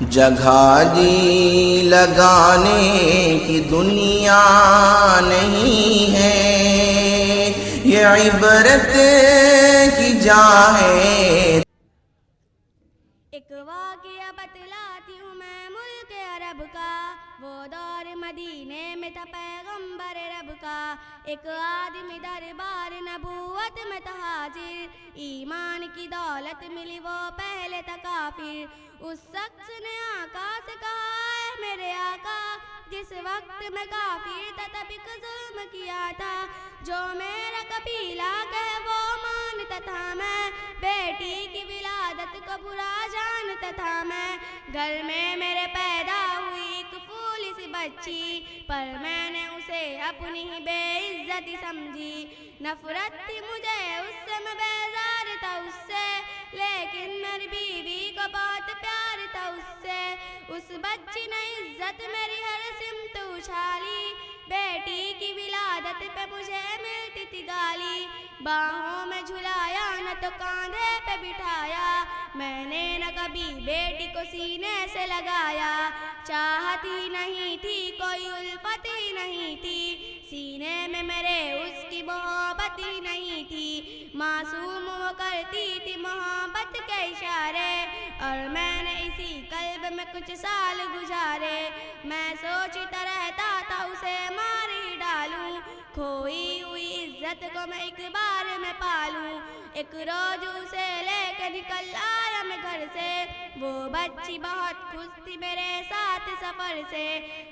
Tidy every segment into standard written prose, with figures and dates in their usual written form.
جگہ جی لگانے کی دنیا نہیں ہے، یہ عبرت کی جا ہے۔ ایک واقعہ بتلاتی ہوں میں ملک عرب کا، وہ دور مدینے میں تھا پیغمبر رب کا۔ ایک آدمی دربار نبوت میں تھا حاضر، ایمان کی دولت ملی وہ پہلے تھا کافر۔ اس شخص نے آقا سے کہا اے میرے آقا، جس وقت میں کافر تھا تب ایک ظلم کیا تھا، جو میرا قبیلہ کہے وہ مانتا تھا میں، بیٹی کی ولادت کو برا جانتا تھا میں۔ گھر میں میرے پیدا ہوئی ایک پھولی سی بچی، پر میں نے اسے اپنی ہی بے عزتی سمجھی۔ نفرت تھی مجھے اس سے، میں بیزار تھا اس سے، لیکن میری بیوی کو بہت پیار تھا اس سے۔ اس بچی نے عزت میری ہر سمت اچھالی، بیٹی کی ولادت پہ مجھے ملتی تھی گالی۔ باہوں میں جھلایا نہ تو کاندھے پہ بٹھایا، میں نے نہ کبھی بیٹی کو سینے سے لگایا۔ چاہت ہی نہیں تھی، کوئی الفت ہی نہیں تھی، سینے میں میرے اس کی محبت ہی نہیں تھی۔ معصوم وہ کرتی تھی محبت کے اشارے، اور میں نے اسی قلب میں کچھ سال گزارے۔ میں سوچتا رہتا تھا اسے مار ہی ڈالوں، کھوئی ہوئی عزت کو میں ایک بار میں پالوں۔ ایک روز اسے لے کے نکل آیا میں گھر سے، وہ بچی بہت خوش تھی میرے ساتھ سفر سے۔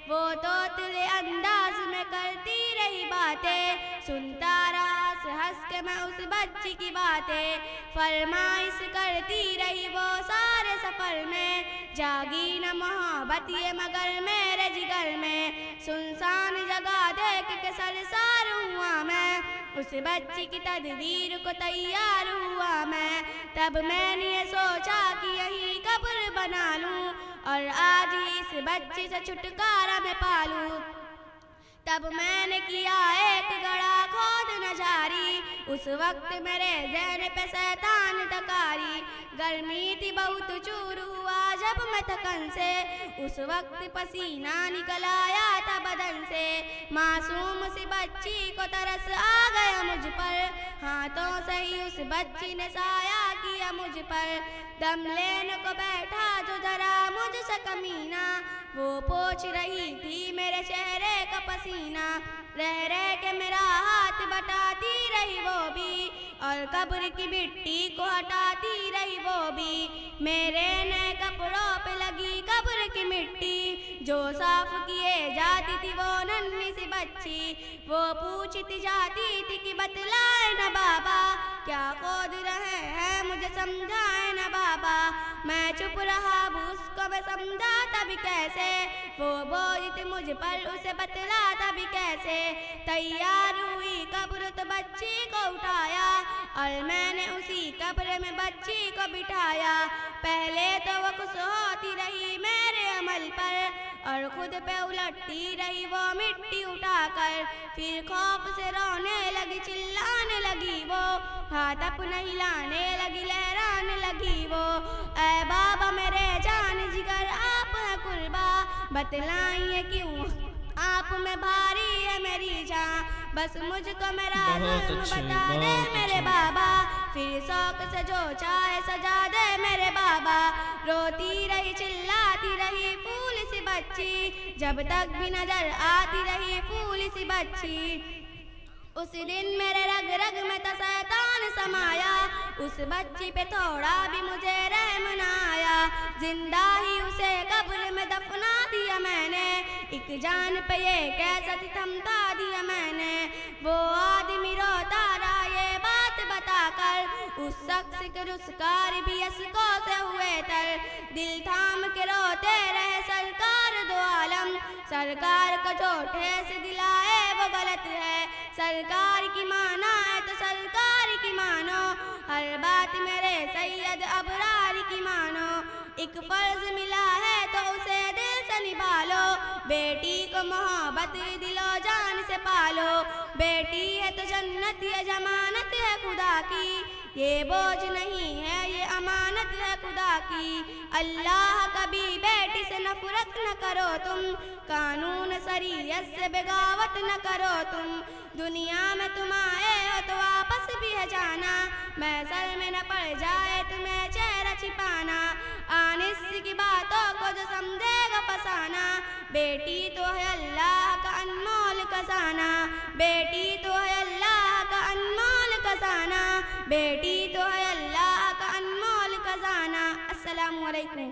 وہ توتلے انداز میں کرتی رہی باتیں، سنتا رہا ہنس ہنس کے میں اس بچی کی باتیں۔ فرمائش کرتی رہی وہ سارے سفر میں، جاگی نہ محبت یہ مگر میرے جگر میں۔ سنسان جگہ دیکھ کے سرسار ہوا میں، اس بچی کی تدبیر کو تیار ہوا میں۔ تب میں نے یہ سوچا کہ یہیں قبر بنا لوں، اور آج ہی اس بچی سے چھٹکارا میں پالوں۔ تب میں نے کیا ایک گڑھا کھود نہ جاری، اس وقت میرے ذہن پہ شیطان تکاری۔ گرمی تھی بہت، چور ہوا جب میں تھکن سے، اس وقت پسینہ نکل آیا تھا بدن سے۔ معصوم سی بچی کو ترس آ گیا مجھ پر، ہاتھوں سے ہی اس بچی نے سایہ کیا مجھ پر۔ دم لینے کو بیٹھا جو ذرا مجھ سے کمینہ، وہ پوچھ رہی تھی میرے چہرے کا پسینہ۔ رہ رہ کے میرا ہاتھ بٹاتی رہی وہ بھی، اور قبر کی مٹی کو ہٹاتی رہی وہ بھی۔ میرے نئے کپڑوں پہ لگی قبر کی مٹی، جو صاف کیے جاتی تھی وہ ننھی سی بچی۔ وہ پوچھتی جاتی تھی کہ بتلائے نا بابا، کیا کھود رہے ہیں مجھے سمجھائے نا بابا۔ میں چپ رہا، اس کو میں سمجھاتا بھی کیسے، وہ بوجھ تھی مجھ پر اسے بتلاتا بھی کیسے۔ تیار ہوئی قبر تو بچی کو اٹھایا، اور میں نے اسی قبر میں بچی کو بٹھایا۔ پہلے تو وہ خوش ہوتی رہی میرے عمل پر، اور خود پہ الٹتی رہی وہ مٹی اٹھا کر۔ پھر خوف سے رونے لگی، چلانے لگی وہ، ہاتھ اپنا ہلانے لگی، لہرانے لگی وہ۔ اے بابا میرے جان جگر آپ ہیں قربا، بتلائیے کیوں آپ میں بھاری ہے میری جان، بس مجھ کو میرا ظلم بتا دے میرے بابا، پھر شوق سے جو چاہے سجا دے میرے بابا۔ روتی رہی چلاتی رہی پھول سی بچی، جب تک بھی نظر آتی رہی پھول سی بچی۔ اس دن میرے رگ رگ میں تھا شیطان سمایا، اس بچی پہ تھوڑا بھی مجھے رحم نہ آیا۔ زندہ ہی اسے قبر میں دفنا دیا میں نے، ایک جان پہ یہ کیسا ستمتا دیا میں نے۔ وہ آدمی روتا رہا یہ بات بتا کر، اس شخص کے رسکار بھی اشکوں سے ہوئے تر۔ دل تھام کے روتے رہے سرکار دو عالم، سرکار کو جو ٹھیس دلائے وہ غلط ہے، سرکار کی مانا ہے تو سرکار کی مانو، ہر بات میرے سید ابرار کی مانو۔ ایک فرض ملا ہے تو اسے دل سے نبھالو، بیٹی کو محبت دل و جان سے پالو۔ بیٹی ہے تو جنت ہے، ضمانت ہے خدا کی، یہ بوجھ نہیں ہے یہ امانت ہے خدا کی۔ اللہ کبھی بیٹی نفرت نہ کرو تم، قانون شریعت سے بغاوت نہ کرو تم، دنیا میں تم آئے ہو تو واپس بھی ہے جانا، محشر میں نہ پڑ جائے تمہیں چہرہ چھپانا، آنس کی باتوں کو جو سمجھے گا فسانہ، بیٹی تو ہے اللہ کا انمول خزانہ، بیٹی تو ہے اللہ کا انمول خزانہ، بیٹی تو ہے اللہ کا انمول خزانہ۔ السلام علیکم۔